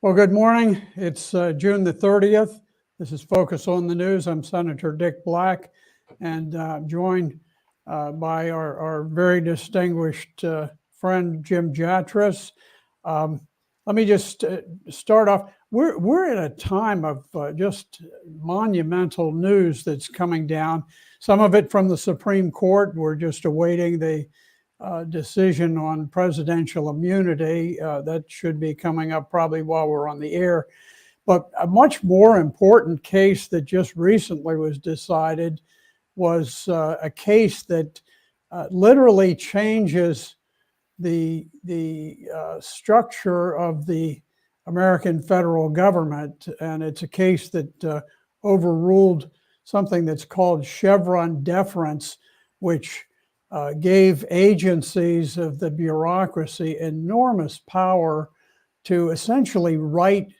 Well, good morning. It's June the 30th. This is Focus on the News. I'm Senator Dick Black, and joined by our very distinguished friend, Jim Jatras. Let me just start off. We're at a time of just monumental news that's coming down. Some of it from the Supreme Court. We're just awaiting the decision on presidential immunity. That should be coming up probably while we're on the air. But a much more important case that just recently was decided was a case that literally changes the structure of the American federal government. And it's a case that overruled something that's called Chevron deference, which gave agencies of the bureaucracy enormous power to essentially write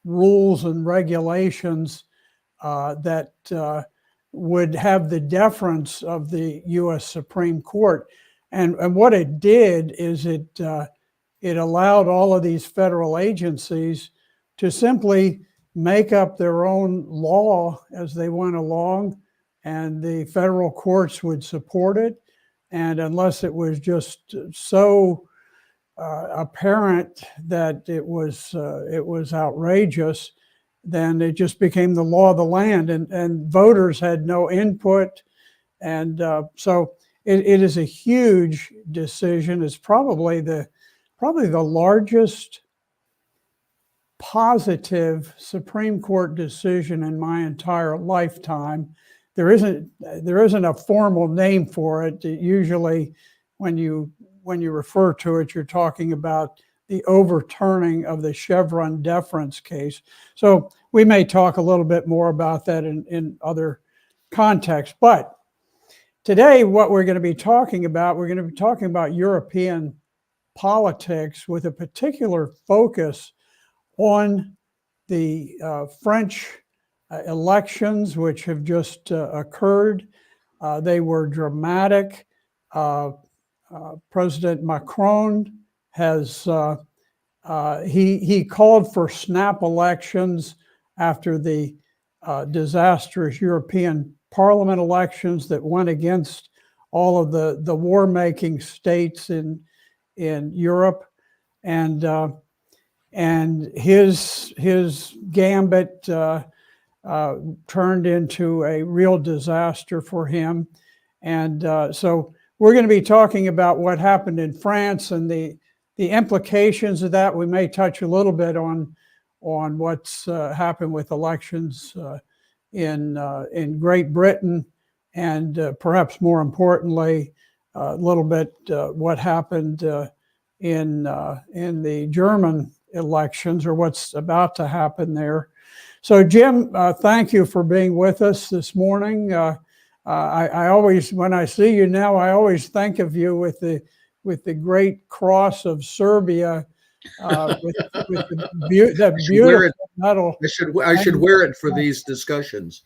rules and regulations that would have the deference of the U.S. Supreme Court. And what it did is it allowed all of these federal agencies to simply make up their own law as they went along, and the federal courts would support it. And unless it was just so apparent that it was outrageous, then it just became the law of the land, and voters had no input. And so it is a huge decision. It's probably the largest positive Supreme Court decision in my entire lifetime. There isn't a formal name for it. Usually when you refer to it, you're talking about the overturning of the Chevron deference case. So we may talk a little bit more about that in other contexts. But today, what we're going to be talking about European politics with a particular focus on the French elections, which have just occurred. They were dramatic. President Macron has he called for snap elections after the disastrous European Parliament elections that went against all of the war-making states in Europe, and his gambit turned into a real disaster for him. And so we're going to be talking about what happened in France and the implications of that. We may touch a little bit on what's happened with elections in Great Britain, and perhaps more importantly, a little bit what happened in the German elections, or what's about to happen there. So Jim, thank you for being with us this morning. I always, when I see you now, I always think of you with the great cross of Serbia, with that beautiful medal. I should wear it for these discussions.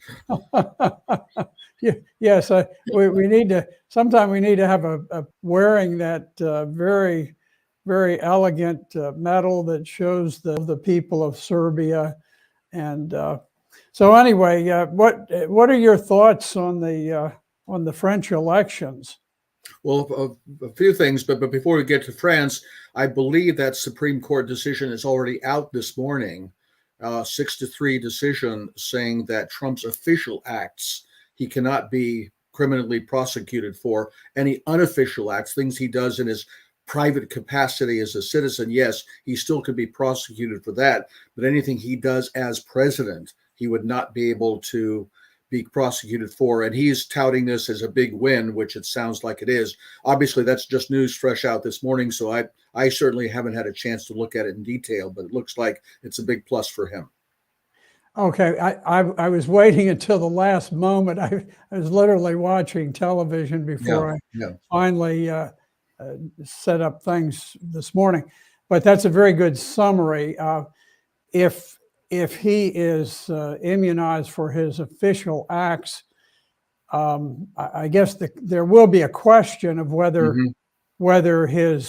Yes, we need to. Sometime we need to have a wearing that very, very elegant medal that shows the people of Serbia. And so anyway, what are your thoughts on the French elections? Well, a few things, but before we get to France, I believe that Supreme Court decision is already out this morning, 6-3 decision saying that Trump's official acts, he cannot be criminally prosecuted for. Any unofficial acts, things he does in his private capacity as a citizen, yes, he still could be prosecuted for that. But anything he does as president, he would not be able to be prosecuted for. And he's touting this as a big win, which it sounds like it is. Obviously, that's just news fresh out this morning, so I certainly haven't had a chance to look at it in detail, but it looks like it's a big plus for him. Okay, I was waiting until the last moment. I was literally watching television before I finally set up things this morning. But that's a very good summary. If he is immunized for his official acts, I guess there will be a question of whether whether his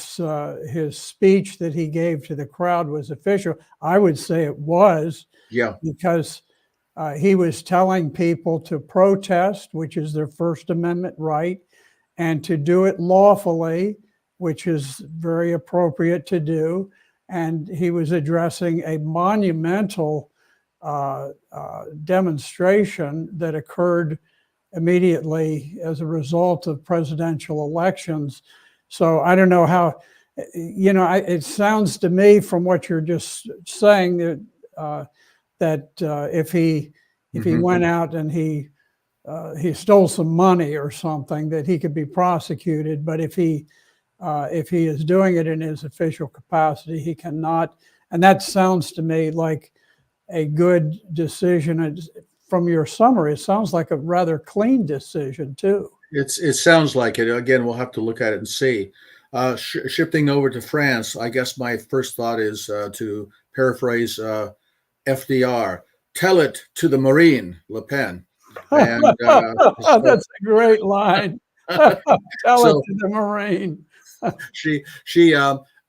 speech that he gave to the crowd was official. I would say it was, Yeah. because he was telling people to protest, which is their First Amendment right, and to do it lawfully, which is very appropriate to do. And he was addressing a monumental demonstration that occurred immediately as a result of presidential elections. So I don't know how, it sounds to me from what you're just saying that if he went out and he stole some money or something, that he could be prosecuted. But if he is doing it in his official capacity, he cannot. And that sounds to me like a good decision. And from your summary, it sounds like a rather clean decision too. It sounds like it. Again, we'll have to look at it and see. Shifting over to France, I guess my first thought is to paraphrase FDR: "Tell it to the Marine, Le Pen." And That's a great line. Tell it so to the Marine. she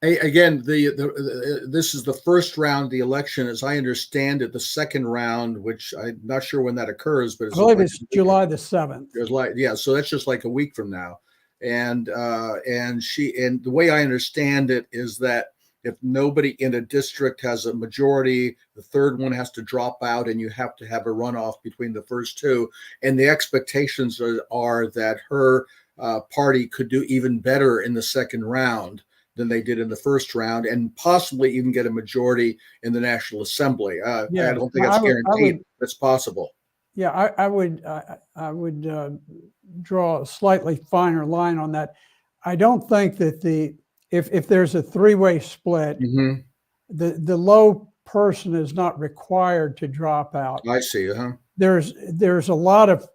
again, this is the first round of the election, as I understand it. The second round, which I'm not sure when that occurs, but I believe it's July the 7th. yeah, so that's just like a week from now. And the way I understand it is that if nobody in a district has a majority, the third one has to drop out, and you have to have a runoff between the first two. And the expectations are that her party could do even better in the second round than they did in the first round, and possibly even get a majority in the National Assembly. Yeah, I don't think that's guaranteed. It's possible. Yeah, I would draw a slightly finer line on that. I don't think that if there's a three-way split, Mm-hmm. the low person is not required to drop out. I see. Uh-huh. There's a lot of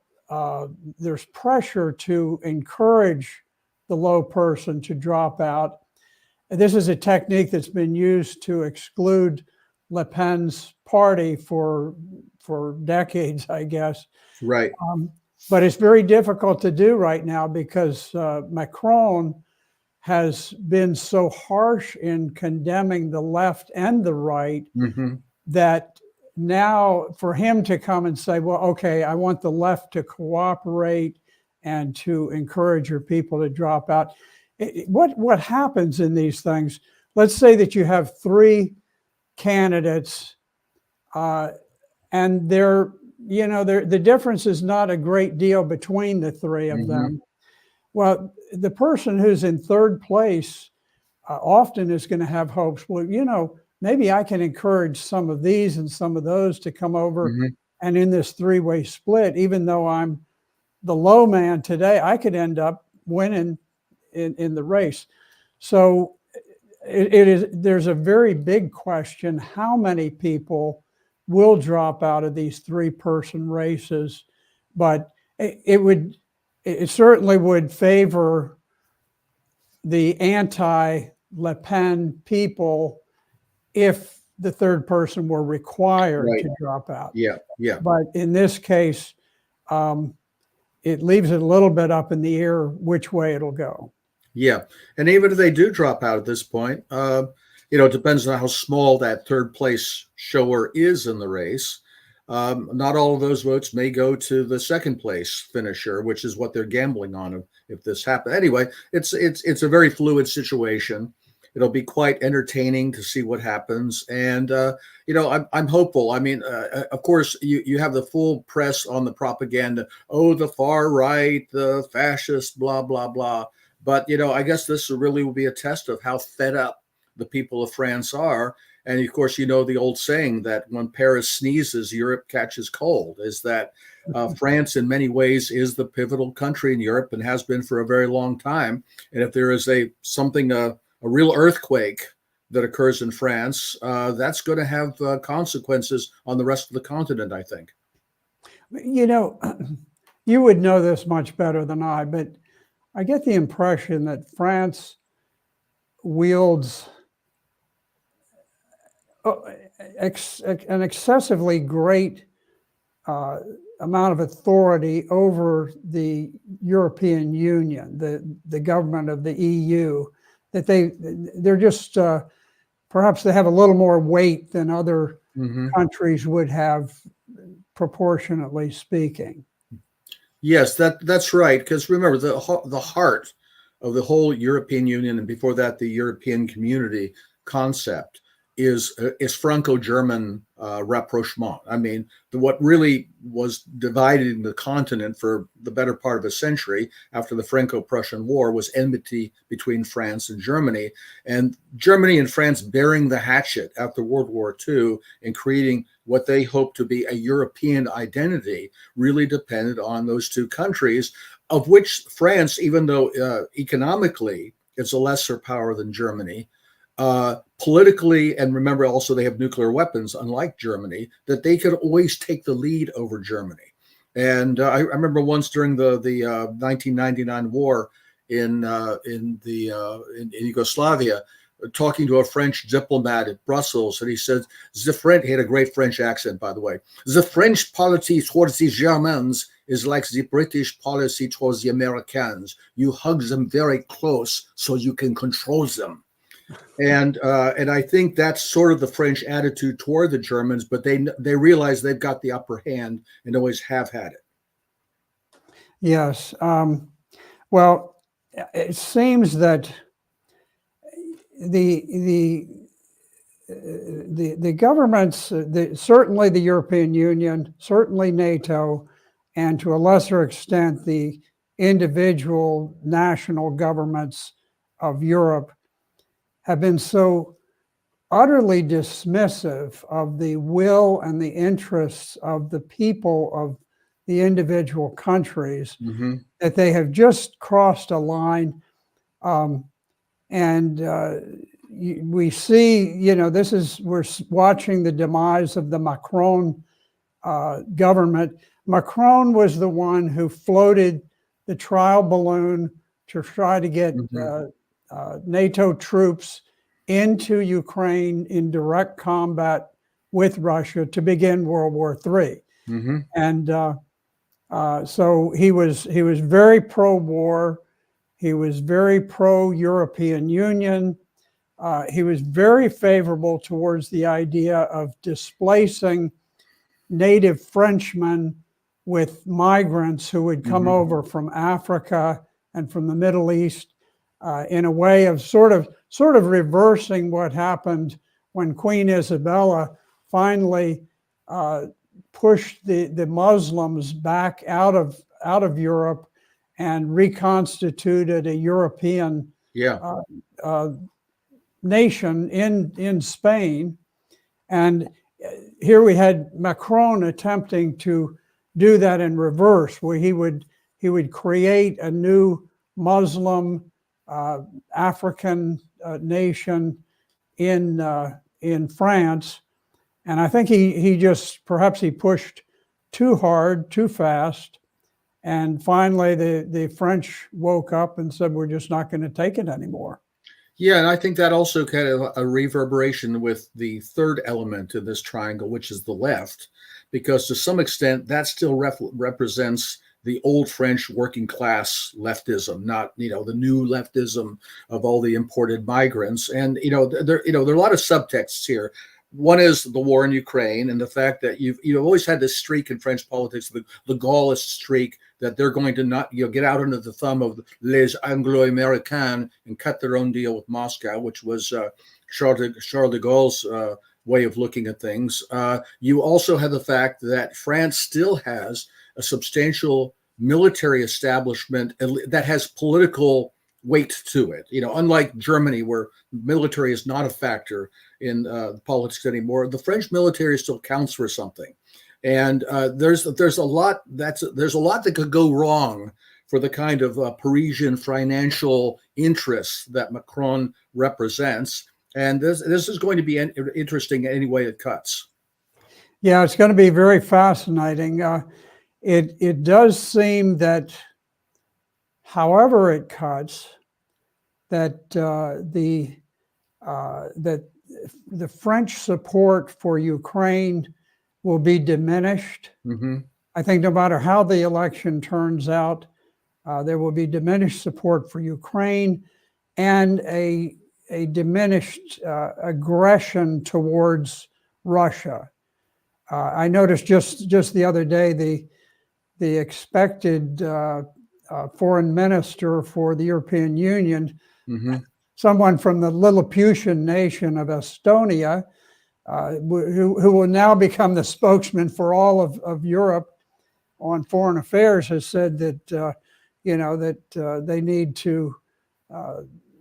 there's pressure to encourage the low person to drop out. This is a technique that's been used to exclude Le Pen's party for decades, I guess. Right. But it's very difficult to do right now because Macron has been so harsh in condemning the left and the right Mm-hmm. that now for him to come and say, well, okay, I want the left to cooperate and to encourage your people to drop out. What happens in these things? Let's say that you have three candidates and the difference is not a great deal between the three of them. Well, the person who's in third place often is going to have hopes. Well, maybe I can encourage some of these and some of those to come over. Mm-hmm. And in this three-way split, even though I'm the low man today, I could end up winning in the race. So there's a very big question: how many people will drop out of these three-person races? But it certainly would favor the anti-Le Pen people if the third person were required to drop out. Yeah, yeah. But in this case, it leaves it a little bit up in the air which way it'll go. Yeah, and even if they do drop out at this point, it depends on how small that third place shower is in the race. Not all of those votes may go to the second place finisher, which is what they're gambling on if this happens. Anyway, it's a very fluid situation. It'll be quite entertaining to see what happens, and I'm hopeful. I mean, of course, you have the full press on the propaganda. Oh, the far right, the fascist, blah blah blah. But I guess this really will be a test of how fed up the people of France are. And of course, the old saying that when Paris sneezes, Europe catches cold. Is that France, in many ways, is the pivotal country in Europe and has been for a very long time. And if there is a real earthquake that occurs in France, that's going to have consequences on the rest of the continent, I think. You would know this much better than I, but I get the impression that France wields an excessively great amount of authority over the European Union, the government of the EU, that they're just perhaps they have a little more weight than other countries would have, proportionately speaking. Yes, that's right. Because remember, the heart of the whole European Union, and before that, the European Community concept is Franco-German rapprochement. I mean, what really was dividing the continent for the better part of a century after the Franco-Prussian War was enmity between France and Germany, and Germany and France bearing the hatchet after World War II and creating what they hoped to be a European identity really depended on those two countries, of which France, even though economically it's a lesser power than Germany, politically, and remember also they have nuclear weapons, unlike Germany, that they could always take the lead over Germany. And I remember once during the 1999 war in Yugoslavia, talking to a French diplomat at Brussels, and he said, he had a great French accent, by the way. The French policy towards the Germans is like the British policy towards the Americans. You hug them very close so you can control them. And I think that's sort of the French attitude toward the Germans, but they realize they've got the upper hand and always have had it. Yes. Well, it seems that the governments, certainly the European Union, certainly NATO, and to a lesser extent the individual national governments of Europe, have been so utterly dismissive of the will and the interests of the people of the individual countries that they have just crossed a line. We see, we're watching the demise of the Macron government. Macron was the one who floated the trial balloon to try to get NATO troops into Ukraine in direct combat with Russia to begin World War III. And so he was very pro-war. He was very pro-European Union. He was very favorable towards the idea of displacing native Frenchmen with migrants who would come over from Africa and from the Middle East, in a way of sort of reversing what happened when Queen Isabella finally pushed the Muslims back out of Europe and reconstituted a European nation in Spain. And here we had Macron attempting to do that in reverse, where he would create a new Muslim African nation in France. And I think he perhaps pushed too hard, too fast. And finally, the French woke up and said, we're just not going to take it anymore. Yeah, and I think that also kind of a reverberation with the third element of this triangle, which is the left, because to some extent that still represents the old French working class leftism, not the new leftism of all the imported migrants. And there are a lot of subtexts here. One is the war in Ukraine and the fact that you've always had this streak in French politics, the Gaullist streak, that they're going to not get out under the thumb of les Anglo-Americains and cut their own deal with Moscow, which was Charles de Gaulle's way of looking at things. You also have the fact that France still has a substantial military establishment that has political weight to it. Unlike Germany, where military is not a factor in politics anymore, the French military still counts for something. And there's a lot that could go wrong for the kind of Parisian financial interests that Macron represents. And this is going to be interesting any way it cuts. Yeah, it's going to be very fascinating. It does seem that, however it cuts, that the French support for Ukraine will be diminished. Hmm. I think no matter how the election turns out, there will be diminished support for Ukraine and a diminished aggression towards Russia. I noticed just the other day the expected foreign minister for the European Union, Hmm. someone from the Lilliputian nation of Estonia, who will now become the spokesman for all of Europe on foreign affairs, has said that they need to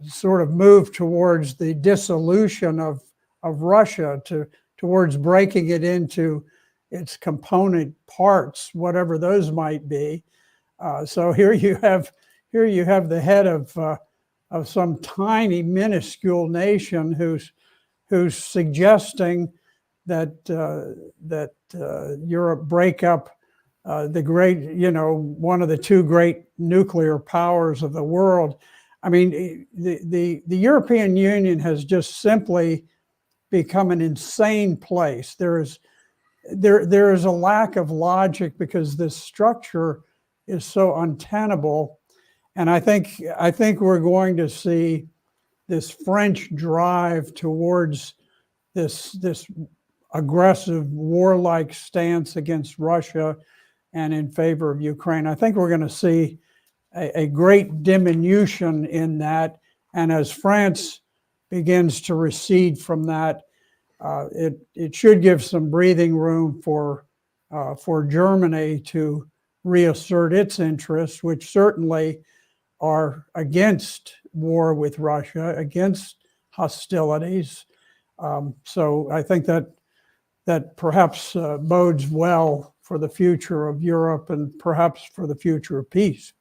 sort of move towards the dissolution of Russia, towards breaking it into its component parts, whatever those might be. So here you have the head of some tiny minuscule nation who's suggesting that Europe break up the great, one of the two great nuclear powers of the world. I mean, the European Union has just simply become an insane place. There is a lack of logic because this structure is so untenable, and I think we're going to see this French drive towards this aggressive warlike stance against Russia and in favor of Ukraine. I think we're going to see a great diminution in that, and as France begins to recede from that, it should give some breathing room for Germany to reassert its interests, which certainly are against war with Russia, against hostilities. So I think that perhaps bodes well for the future of Europe and perhaps for the future of peace.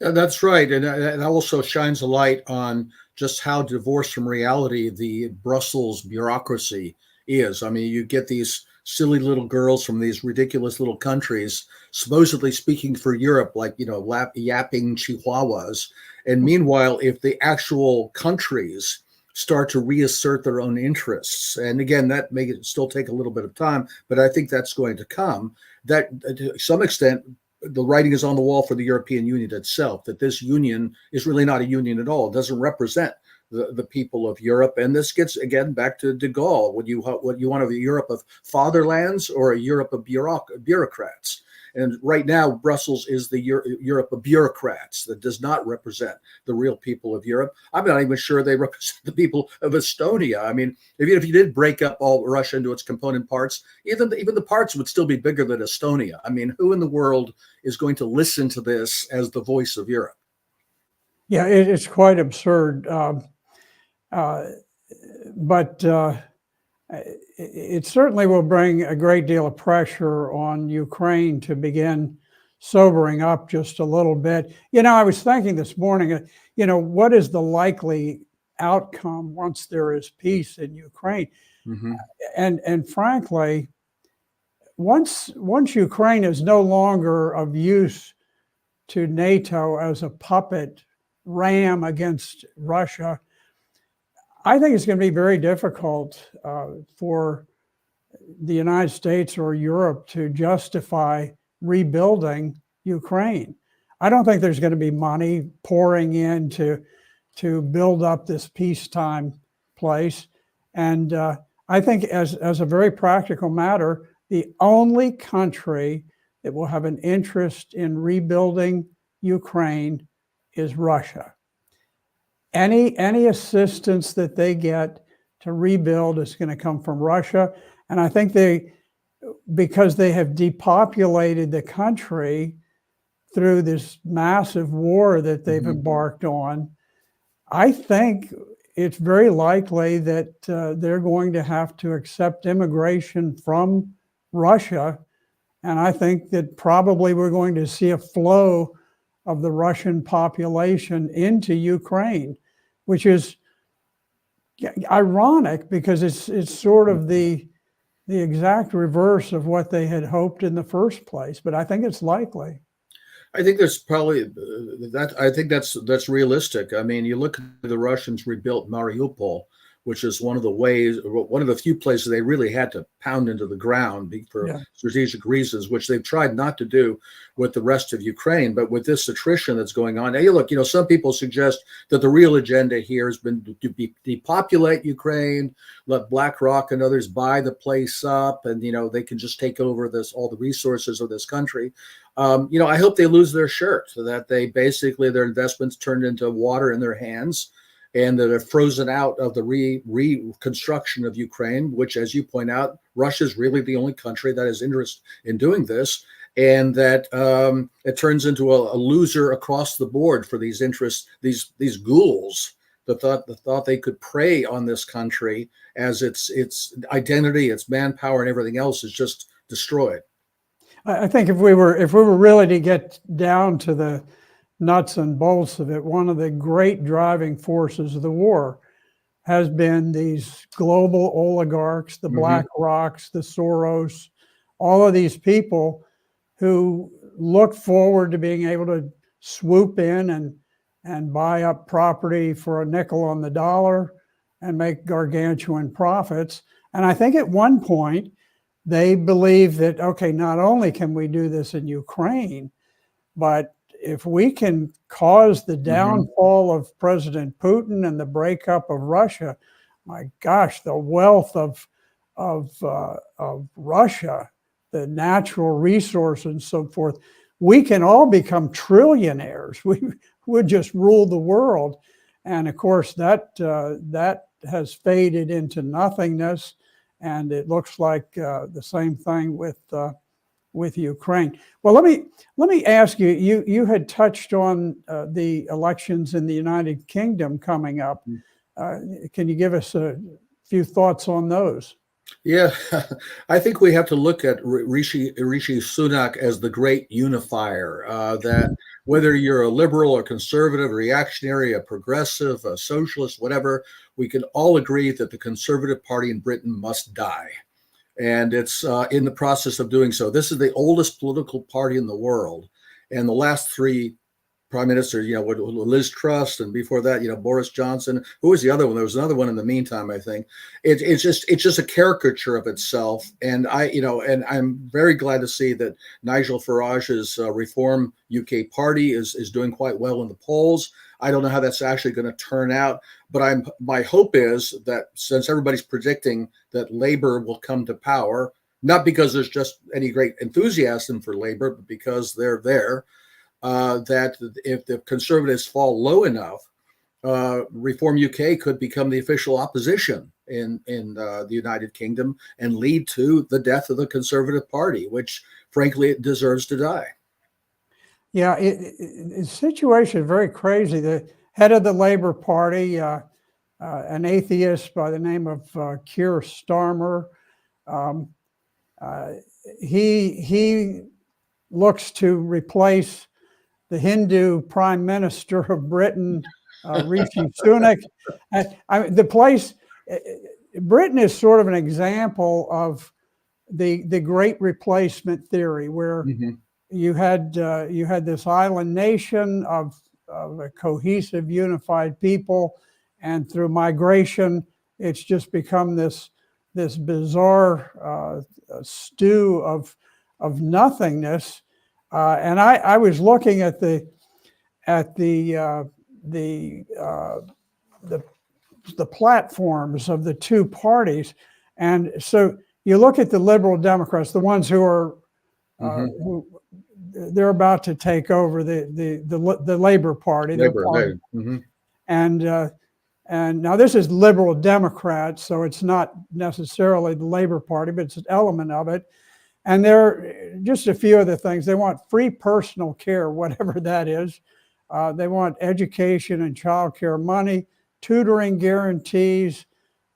That's right. And that also shines a light on just how divorced from reality the Brussels bureaucracy is. I mean, you get these silly little girls from these ridiculous little countries supposedly speaking for Europe, like, yapping chihuahuas. And meanwhile, if the actual countries start to reassert their own interests, and again, that may still take a little bit of time, but I think that's going to come, that to some extent, the writing is on the wall for the European Union itself, that this union is really not a union at all. It doesn't represent the people of Europe. And this gets, again, back to de Gaulle. What you want of a Europe of fatherlands or a Europe of bureaucrats? And right now, Brussels is the Europe of bureaucrats that does not represent the real people of Europe. I'm not even sure they represent the people of Estonia. I mean, if you did break up all Russia into its component parts, even the parts would still be bigger than Estonia. I mean, who in the world is going to listen to this as the voice of Europe? Yeah, it's quite absurd. But it certainly will bring a great deal of pressure on Ukraine to begin sobering up just a little bit. I was thinking this morning, what is the likely outcome once there is peace in Ukraine? Mm-hmm. And frankly, once Ukraine is no longer of use to NATO as a puppet ram against Russia, I think it's going to be very difficult for the United States or Europe to justify rebuilding Ukraine. I don't think there's going to be money pouring in to build up this peacetime place. And I think as a very practical matter, the only country that will have an interest in rebuilding Ukraine is Russia. Any assistance that they get to rebuild is going to come from Russia. And I think because they have depopulated the country through this massive war that they've embarked on, I think it's very likely that they're going to have to accept immigration from Russia. And I think that probably we're going to see a flow of the Russian population into Ukraine, which is ironic because it's sort of the exact reverse of what they had hoped in the first place. But I think it's likely. I think there's probably that. I think that's realistic. I mean, you look at the Russians rebuilt Mariupol, which is one of the few places they really had to pound into the ground for Yeah. strategic reasons, which they've tried not to do with the rest of Ukraine. But with this attrition that's going on, hey, look, some people suggest that the real agenda here has been to depopulate Ukraine, let BlackRock and others buy the place up, and they can just take over all the resources of this country. I hope they lose their shirt, so that they basically their investments turned into water in their hands, and that are frozen out of the reconstruction of Ukraine, which, as you point out, Russia is really the only country that has interest in doing this, and that it turns into a loser across the board for these interests, these ghouls that thought they could prey on this country as its identity, its manpower, and everything else is just destroyed. I think if we were really to get down to the nuts and bolts of it, one of the great driving forces of the war has been these global oligarchs, the BlackRocks, the Soros, all of these people who look forward to being able to swoop in and buy up property for a nickel on the dollar and make gargantuan profits. And I think at one point they believe that, okay, not only can we do this in Ukraine, but if we can cause the downfall of President Putin and the breakup of Russia, my gosh, the wealth of Russia, the natural resources and so forth, we can all become trillionaires. We would just rule the world. And of course, that has faded into nothingness. And it looks like the same thing with Ukraine. Well, let me ask you. You had touched on the elections in the United Kingdom coming up. Can you give us a few thoughts on those? Yeah, I think we have to look at Rishi Sunak as the great unifier. That whether you're a liberal or conservative, reactionary, a progressive, a socialist, whatever, we can all agree that the Conservative Party in Britain must die. And it's in the process of doing so. This is the oldest political party in the world. And the last three prime ministers, Liz Truss, and before that, Boris Johnson. Who was the other one? There was another one in the meantime, I think. It's just a caricature of itself. And I'm very glad to see that Nigel Farage's Reform UK party is doing quite well in the polls. I don't know how that's actually going to turn out, but my hope is that since everybody's predicting that Labour will come to power, not because there's just any great enthusiasm for Labour, but because they're there, that if the Conservatives fall low enough, Reform UK could become the official opposition in the United Kingdom and lead to the death of the Conservative Party, which frankly it deserves to die. Yeah, the situation is very crazy. The head of the Labour Party, an atheist by the name of Keir Starmer, he looks to replace the Hindu Prime Minister of Britain, Rishi Sunak. Britain is sort of an example of the Great Replacement theory, where you had this island nation of a cohesive, unified people, and through migration, it's just become this bizarre stew of nothingness. And I was looking at the platforms of the two parties, and so you look at the Liberal Democrats, the ones who are who they're about to take over the Labour Party. And now this is Liberal Democrats, so it's not necessarily the Labour Party, but it's an element of it. And there are just a few other things. They want free personal care, whatever that is. They want education and child care money, tutoring guarantees.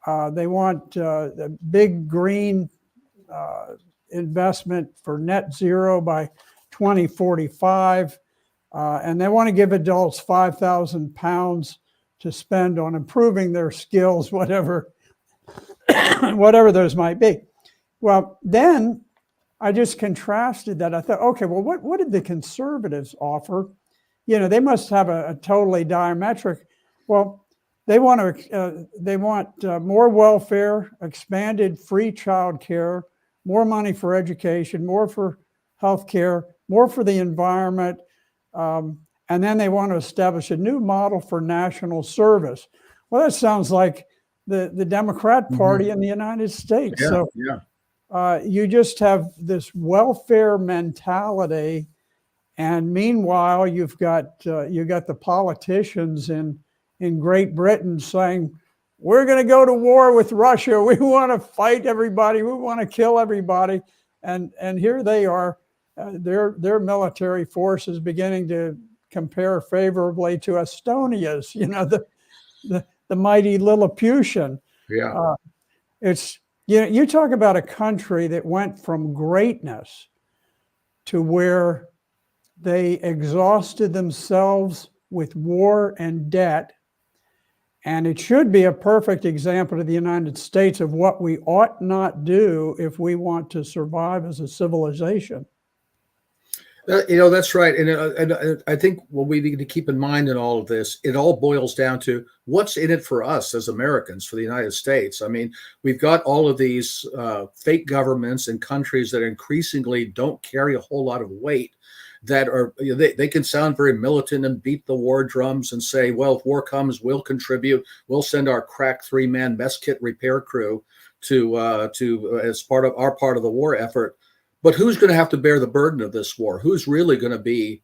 They want the big green investment for net zero by 2045. And they want to give adults £5,000 to spend on improving their skills, whatever those might be. Well, then I just contrasted that. I thought, okay, well, what did the Conservatives offer? They must have a totally diametric. Well, they want more welfare, expanded free child care, more money for education, more for health care, more for the environment. And then they want to establish a new model for national service. Well, that sounds like the Democrat Party in the United States. Yeah, So you just have this welfare mentality, and meanwhile you've got the politicians in Great Britain saying, we're going to go to war with Russia. We want to fight everybody. We want to kill everybody. And here they are. Their military force is beginning to compare favorably to Estonia's, the mighty Lilliputian. Yeah. It's, you talk about a country that went from greatness to where they exhausted themselves with war and debt. And it should be a perfect example to the United States of what we ought not do if we want to survive as a civilization. That's right. And I think what we need to keep in mind in all of this, it all boils down to what's in it for us as Americans, for the United States. I mean, we've got all of these fake governments in countries that increasingly don't carry a whole lot of weight, that are, they can sound very militant and beat the war drums and say, well, if war comes, we'll contribute. We'll send our crack 3-man mess kit repair crew to as part of the war effort. But who's going to have to bear the burden of this war? Who's really going to be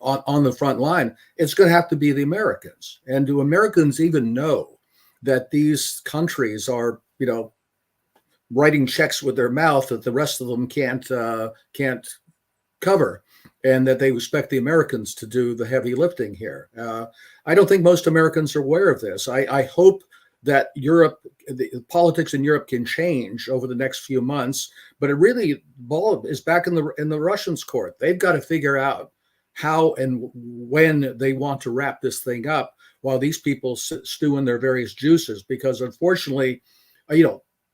on the front line? It's going to have to be the Americans. And do Americans even know that these countries are, writing checks with their mouth that the rest of them can't cover, and that they expect the Americans to do the heavy lifting here? I don't think most Americans are aware of this. I hope that the politics in Europe can change over the next few months, but it really, ball is back in the Russians' court. They've got to figure out how and when they want to wrap this thing up while these people stew in their various juices. Because unfortunately,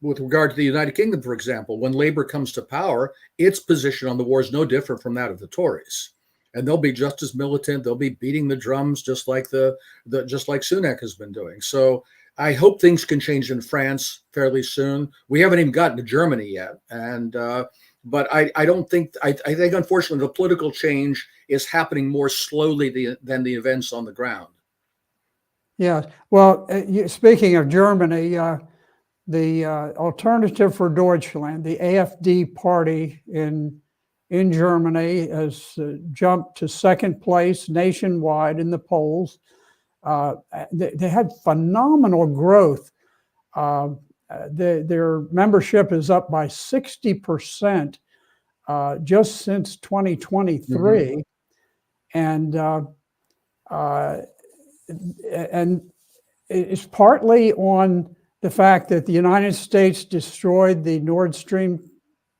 with regard to the United Kingdom, for example, when Labour comes to power, its position on the war is no different from that of the Tories. And they'll be just as militant. They'll be beating the drums just like just like Sunak has been doing. So I hope things can change in France fairly soon. We haven't even gotten to Germany yet, but I don't think. I think unfortunately the political change is happening more slowly than the events on the ground. Yeah. Well, speaking of Germany, the Alternative for Deutschland, the AfD party in Germany, has jumped to second place nationwide in the polls. They had phenomenal growth. Their membership is up by 60% just since 2023, and it's partly on the fact that the United States destroyed the Nord Stream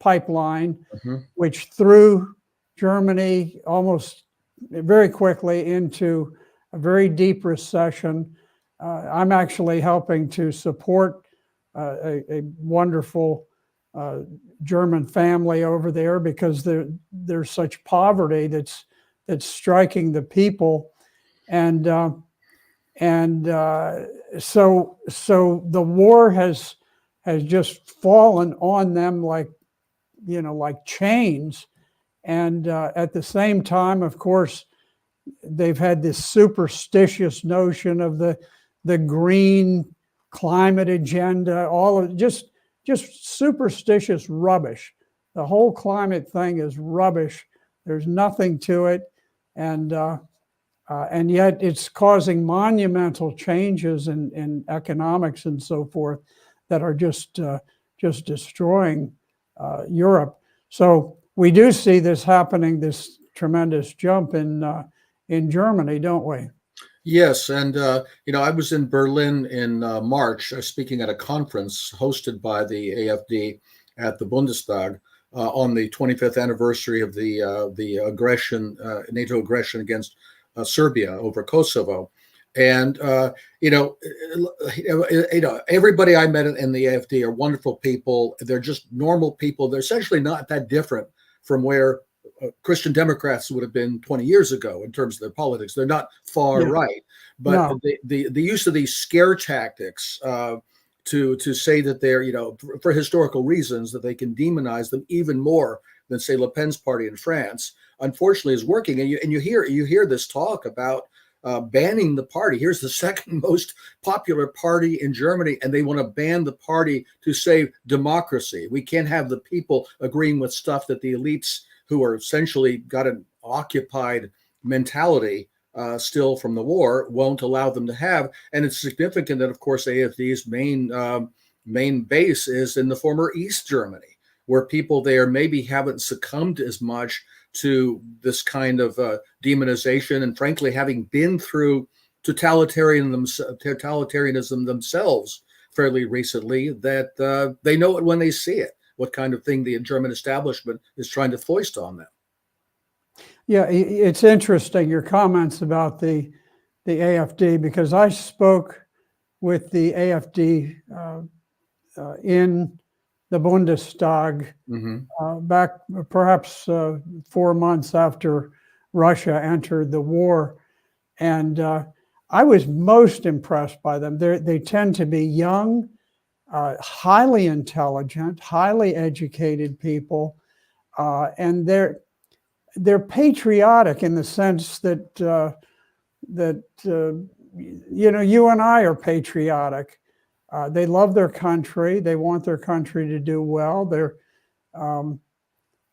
pipeline, which threw Germany almost very quickly into a very deep recession. I'm actually helping to support a wonderful German family over there because there's such poverty that's striking the people, and so the war has just fallen on them like chains, and at the same time, of course, they've had this superstitious notion of the green climate agenda, all of just superstitious rubbish. The whole climate thing is rubbish. There's nothing to it, and yet it's causing monumental changes in economics and so forth that are just destroying Europe. So we do see this happening, this tremendous jump in Germany, don't we? Yes, and I was in Berlin in March, speaking at a conference hosted by the AfD at the Bundestag on the 25th anniversary of the aggression, NATO aggression against Serbia over Kosovo. And everybody I met in the AfD are wonderful people. They're just normal people. They're essentially not that different from where Christian Democrats would have been 20 years ago in terms of their politics. They're not far Yeah. right, but No. the use of these scare tactics to say that they're, for historical reasons, that they can demonize them even more than, say, Le Pen's party in France, unfortunately is working. And you hear this talk about banning the party. Here's the second most popular party in Germany, and they want to ban the party to save democracy. We can't have the people agreeing with stuff that the elites, who are essentially got an occupied mentality still from the war, won't allow them to have. And it's significant that, of course, AfD's main base is in the former East Germany, where people there maybe haven't succumbed as much to this kind of demonization, and frankly, having been through totalitarianism themselves fairly recently, that they know it when they see it, what kind of thing the German establishment is trying to foist on them. Yeah, it's interesting, your comments about the AfD, because I spoke with the AfD in the Bundestag back perhaps 4 months after Russia entered the war. And I was most impressed by them. They tend to be young, highly intelligent, highly educated people, and they're patriotic in the sense that you and I are patriotic. They love their country. They want their country to do well. They're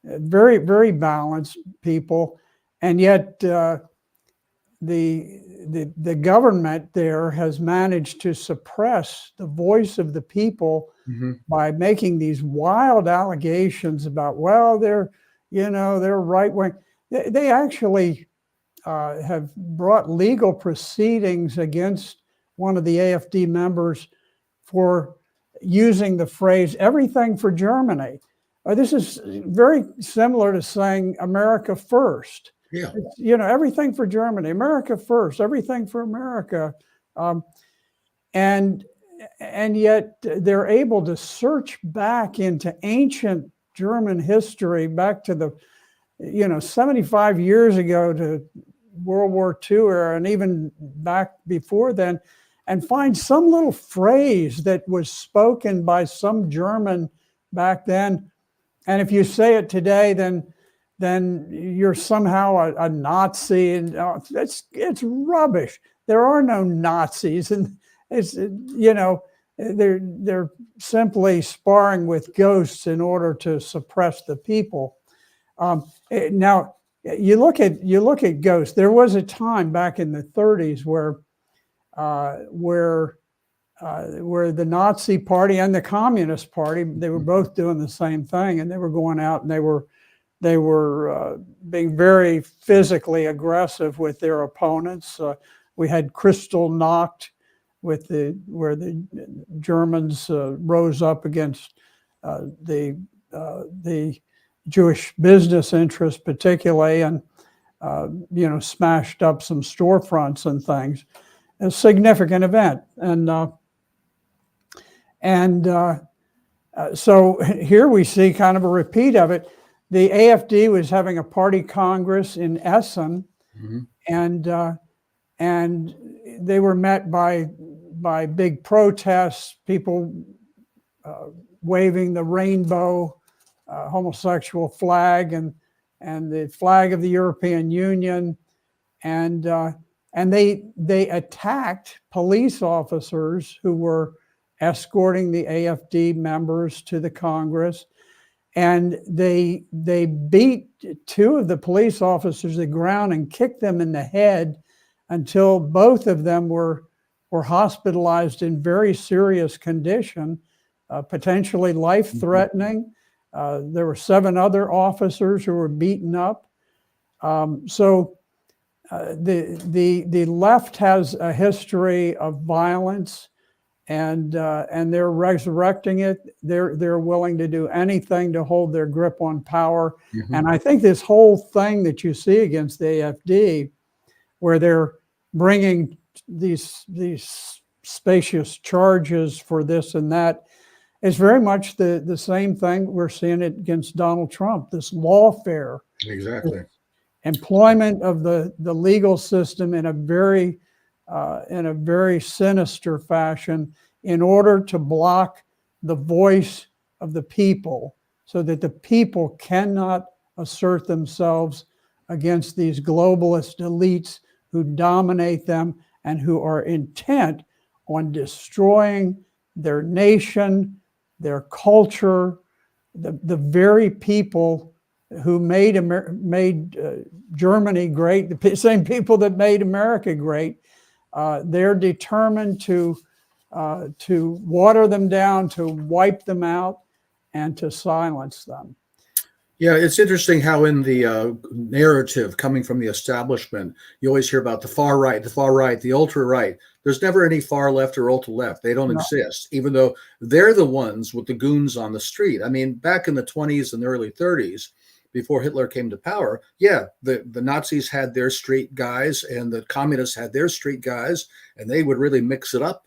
very, very balanced people, and yet the government there has managed to suppress the voice of the people by making these wild allegations about, well, they're right wing. They actually have brought legal proceedings against one of the AfD members for using the phrase "everything for Germany." This is very similar to saying "America first." Yeah, everything for Germany, America first, everything for America, and yet they're able to search back into ancient German history, back to the 75 years ago, to World War II era, and even back before then, and find some little phrase that was spoken by some German back then. And if you say it today, then you're somehow a Nazi, and it's rubbish. There are no Nazis, and it's they're simply sparring with ghosts in order to suppress the people. Now you look at ghosts. There was a time back in the 30s where the Nazi Party and the Communist Party, they were both doing the same thing, and they were going out and they were being very physically aggressive with their opponents. We had Kristallnacht, where the Germans rose up against the Jewish business interests, particularly, and smashed up some storefronts and things. A significant event, and so here we see kind of a repeat of it. The AfD was having a party congress in Essen, and they were met by big protests, people waving the rainbow homosexual flag and the flag of the European Union, and they attacked police officers who were escorting the AfD members to the Congress, and they beat two of the police officers to the ground and kicked them in the head until both of them were hospitalized in very serious condition, potentially life-threatening. There were 7 other officers who were beaten up. So the left has a history of violence, and they're resurrecting it. They're willing to do anything to hold their grip on power. And I think this whole thing that you see against the AfD, where they're bringing these spacious charges for this and that, is very much the same thing we're seeing it against Donald Trump, this lawfare. Exactly. Employment of the legal system in a very sinister fashion in order to block the voice of the people so that the people cannot assert themselves against these globalist elites who dominate them and who are intent on destroying their nation, their culture, the very people who made Germany great, the same people that made America great. They're determined to water them down, to wipe them out, and to silence them. Yeah, it's interesting how in the narrative coming from the establishment, you always hear about the far right, the ultra right. There's never any far left or ultra left. They don't exist, even though they're the ones with the goons on the street. I mean, back in the 20s and the early 30s, before Hitler came to power, yeah, the Nazis had their street guys and the communists had their street guys, and they would really mix it up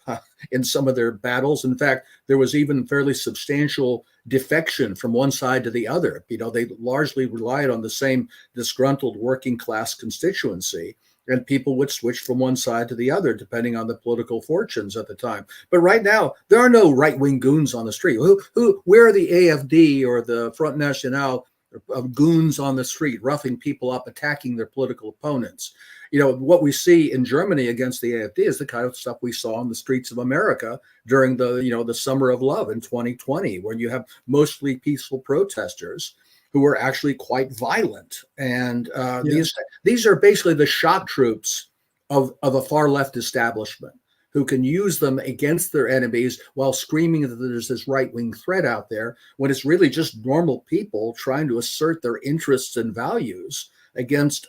in some of their battles. In fact, there was even fairly substantial defection from one side to the other. You know, they largely relied on the same disgruntled working class constituency, and people would switch from one side to the other depending on the political fortunes at the time. But right now, there are no right-wing goons on the street. Where are the AFD or the Front National of goons on the street, roughing people up, attacking their political opponents? You know, what we see in Germany against the AFD is the kind of stuff we saw on the streets of America during the Summer of Love in 2020, when you have mostly peaceful protesters who are actually quite violent. And these are basically the shock troops of a far left establishment who can use them against their enemies while screaming that there's this right-wing threat out there, when it's really just normal people trying to assert their interests and values against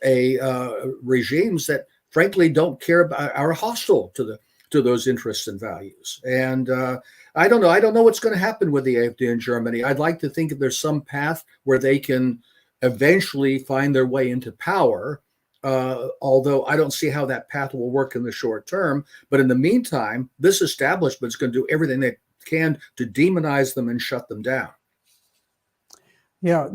regimes that frankly don't care about, are hostile to those interests and values. And I don't know what's going to happen with the AfD in Germany. I'd like to think that there's some path where they can eventually find their way into power, although I don't see how that path will work in the short term. But in the meantime, this establishment is going to do everything they can to demonize them and shut them down. Yeah,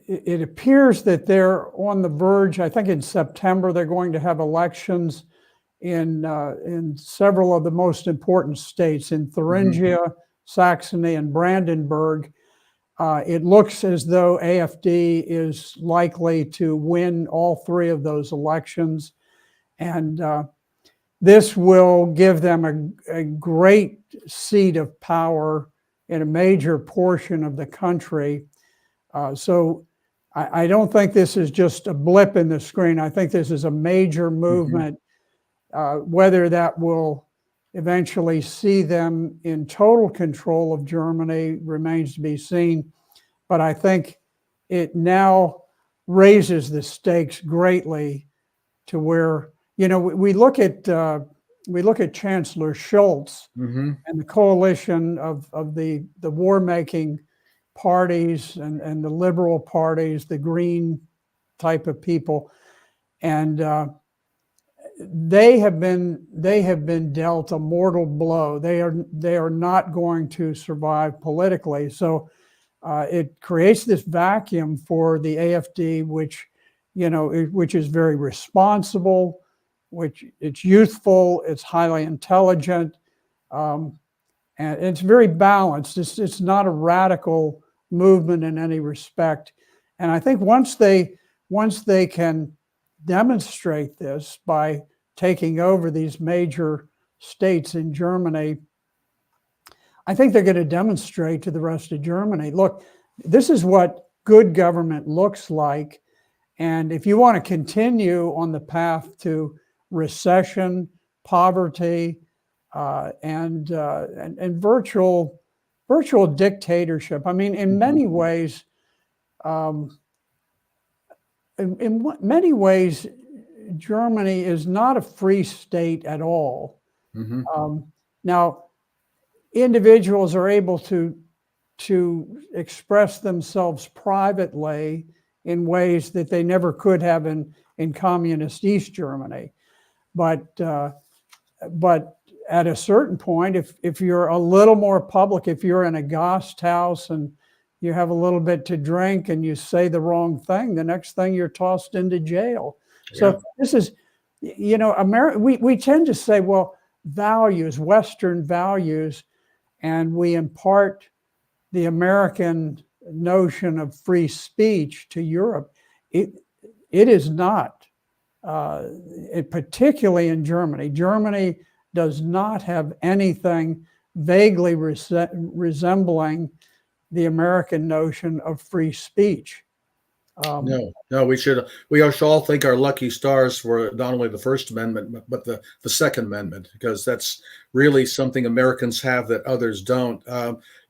it appears that they're on the verge. I think in September they're going to have elections in several of the most important states, in Thuringia, Saxony, and Brandenburg. It looks as though AfD is likely to win all three of those elections, and this will give them a great seat of power in a major portion of the country. So I don't think this is just a blip in the screen. I think this is a major movement. Whether that will eventually see them in total control of Germany remains to be seen. But I think it now raises the stakes greatly to where, you know, we look at Chancellor Scholz and the coalition of the war-making parties and the liberal parties, the green type of people, and they have been dealt a mortal blow. They are not going to survive politically. So it creates this vacuum for the AfD, which is very responsible, which it's youthful, it's highly intelligent, and it's very balanced. It's not a radical movement in any respect. And I think once they can demonstrate this by taking over these major states in Germany, I think they're going to demonstrate to the rest of Germany, look, this is what good government looks like. And if you want to continue on the path to recession, poverty, and virtual dictatorship, I mean, in many ways, Germany is not a free state at all. Now, individuals are able to express themselves privately in ways that they never could have in communist East Germany. But at a certain point, if you're a little more public, if you're in a Gasthaus and you have a little bit to drink and you say the wrong thing, the next thing you're tossed into jail. So this is, America, we tend to say, well, values, Western values, and we impart the American notion of free speech to Europe. It is not, particularly in Germany. Germany does not have anything vaguely resembling the American notion of free speech. No, we should all thank our lucky stars for not only the First Amendment, but the Second Amendment, because that's really something Americans have that others don't.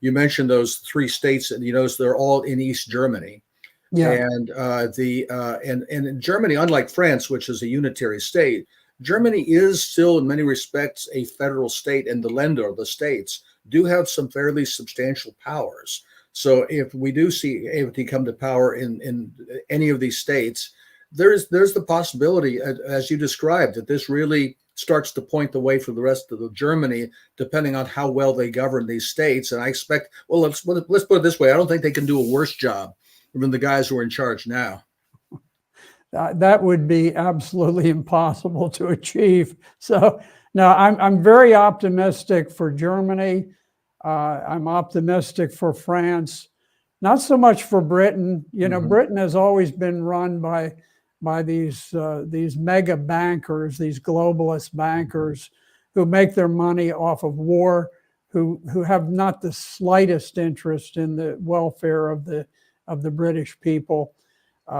You mentioned those 3 states, and they're all in East Germany. Yeah. And and in Germany, unlike France, which is a unitary state, Germany is still in many respects a federal state, and the Länder, the states, do have some fairly substantial powers. So if we do see AfD come to power in any of these states, there's the possibility, as you described, that this really starts to point the way for the rest of Germany, depending on how well they govern these states. And I expect, well, let's put it this way: I don't think they can do a worse job than the guys who are in charge now. That would be absolutely impossible to achieve. So no, I'm very optimistic for Germany. I'm optimistic for France, not so much for Britain. Britain has always been run by these mega bankers, these globalist bankers who make their money off of war, who have not the slightest interest in the welfare of the British people.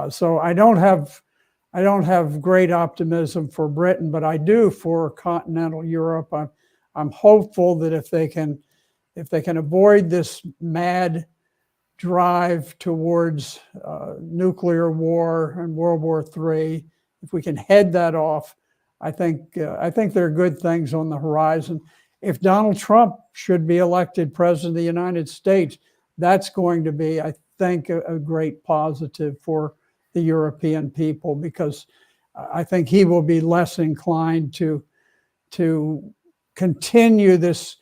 So I don't have great optimism for Britain, but I do for continental Europe. I'm hopeful that if they can avoid this mad drive towards nuclear war and World War III, if we can head that off, I think there are good things on the horizon. If Donald Trump should be elected president of the United States, that's going to be, I think, a great positive for the European people, because I think he will be less inclined to continue this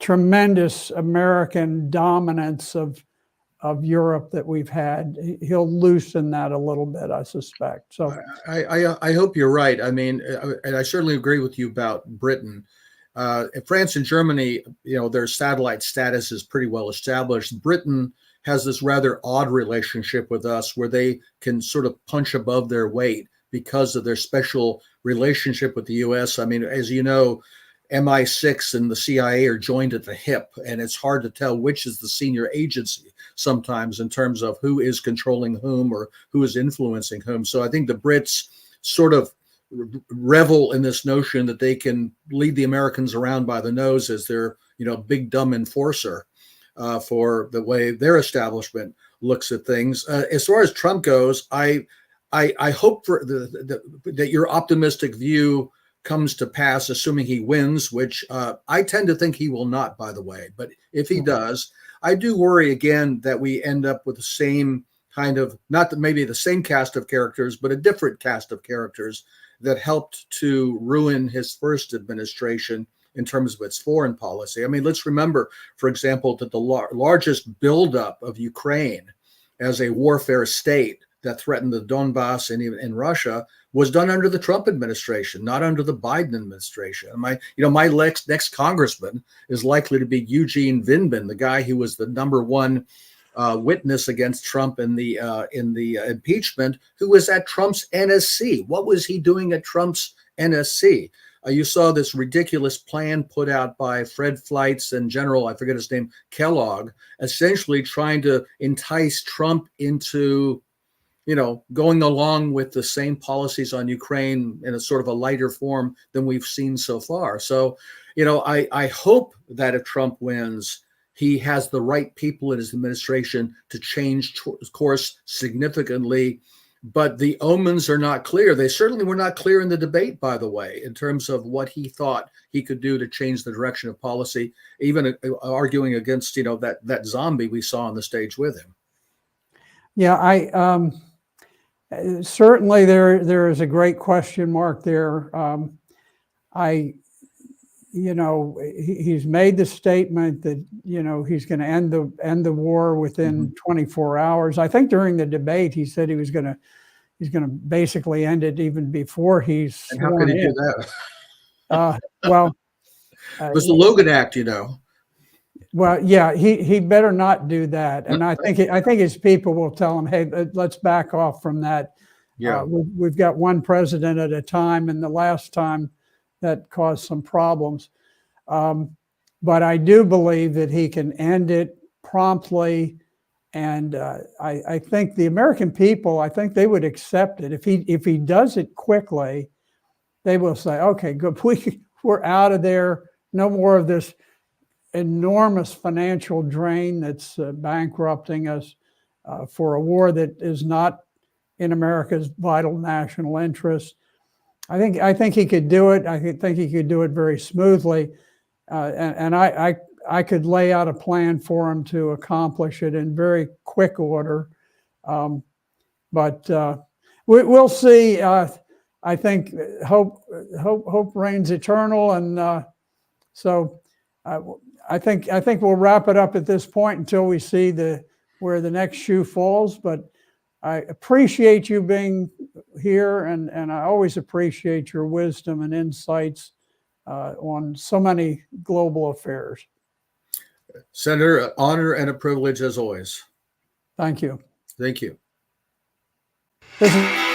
tremendous American dominance of Europe that we've had. He'll loosen that a little bit, I suspect. So I hope you're right. I mean, and I certainly agree with you about Britain. France and Germany, their satellite status is pretty well established. Britain has this rather odd relationship with us, where they can sort of punch above their weight because of their special relationship with the U.S. I mean, as you know, MI6 and the CIA are joined at the hip, and it's hard to tell which is the senior agency sometimes in terms of who is controlling whom or who is influencing whom. So I think the Brits sort of revel in this notion that they can lead the Americans around by the nose as their, big dumb enforcer for the way their establishment looks at things. As far as Trump goes, I hope for that your optimistic view comes to pass, assuming he wins, which I tend to think he will not, by the way. But if he does, I do worry again that we end up with the same kind of, not that maybe the same cast of characters, but a different cast of characters that helped to ruin his first administration in terms of its foreign policy. I mean, let's remember, for example, that the largest buildup of Ukraine as a warfare state that threatened the Donbass and even in Russia was done under the Trump administration, not under the Biden administration. My next congressman is likely to be Eugene Vindman, the guy who was the #1 witness against Trump in the impeachment, who was at Trump's NSC. What was he doing at Trump's NSC? You saw this ridiculous plan put out by Fred Fleitz and General, I forget his name, Kellogg, essentially trying to entice Trump into going along with the same policies on Ukraine in a sort of a lighter form than we've seen so far. So, I hope that if Trump wins, he has the right people in his administration to change course significantly. But the omens are not clear. They certainly were not clear in the debate, by the way, in terms of what he thought he could do to change the direction of policy, even arguing against, that zombie we saw on the stage with him. Yeah, certainly there is a great question mark there. he's made the statement that, he's going to end the war within 24 hours. I think during the debate, he said he's going to basically end it even before he's And how could he sworn do in. that? Well, It was the Logan Act, well, yeah, he better not do that. And I think his people will tell him, hey, let's back off from that. Yeah. We've got one president at a time, and the last time that caused some problems. But I do believe that he can end it promptly. And I think the American people, I think they would accept it. If he does it quickly, they will say, okay, good, we're out of there. No more of this enormous financial drain that's bankrupting us for a war that is not in America's vital national interest. I think he could do it. I think he could do it very smoothly, and I could lay out a plan for him to accomplish it in very quick order. But we'll see. I think hope reigns eternal, and so I think we'll wrap it up at this point until we see where the next shoe falls. But I appreciate you being here, and I always appreciate your wisdom and insights on so many global affairs. Senator, an honor and a privilege as always. Thank you. Thank you. This is